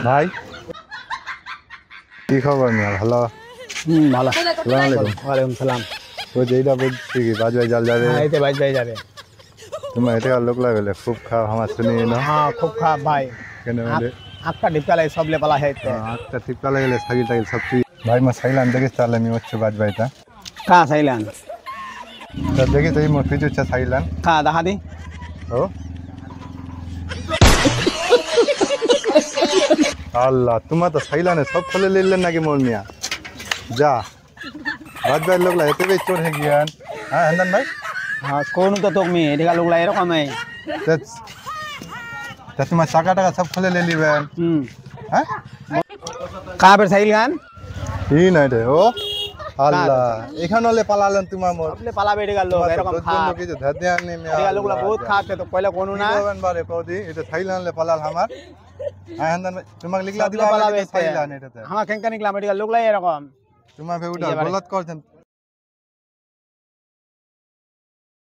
ভাই কি খবর মিয়া ভালো? ভালো। আসসালামু আলাইকুম। ওয়ালাইকুম সালাম। তো যেটা বলছি কি বাজ ভাই জাল যাবে हाँ इतने बाइज भाई जाबे। তোমার এটা লোক লাগলে খুব খাওয়া আমার শুনি না हाँ खूब खा भाई। কেন বলে आपका डिप्का लाई सब ले पला है इतने। আটটা টিপকা লাগলে সাইল টাইল সব ঠিক ভাই মা সাইলান দেখিস তাহলে আমি হচ্ছে বাজ ভাইটা कहाँ सहीलान? তা দেখিস এই মোর কিছু হচ্ছে সাইলান कहाँ दहा दी? ও আল্লাহ তোমার তো সাইলানে সব ফলে লিলেন নাকি মোর মিয়া যা বাজ ভাই লোক লাগে এতে চোর হে গিয়ান হ্যাঁ হেন্দন ভাই हाँ कौन तो मी इधर लोग लाई रखा मैं। তা তোমার টাকা টাকা সব ফলে ले লিবেন হ্যাঁ कहाँ पर सहीलान? কি নাই রে ও আল্লাহ এখানে হলে পালালেন তোমার মোর सब ले पला बैठ गया लोग ऐसा कम खा। কিছু ধাদ্যা নেই इधर लोग ला बहुत खाते तो पहले कौन ना? বলবেন বারে কদি এটা থাইল্যান্ডে পালাল আমার হ্যাঁ হেন্দন ভাই তোমাকে লিখলা सब ले দিলা पला আমি बैठते। থাইল্যান্ড এটাতে हाँ कहीं का निकला मेडिकल लोग लाई रखा। তোমাকে ওটা গলত করছেন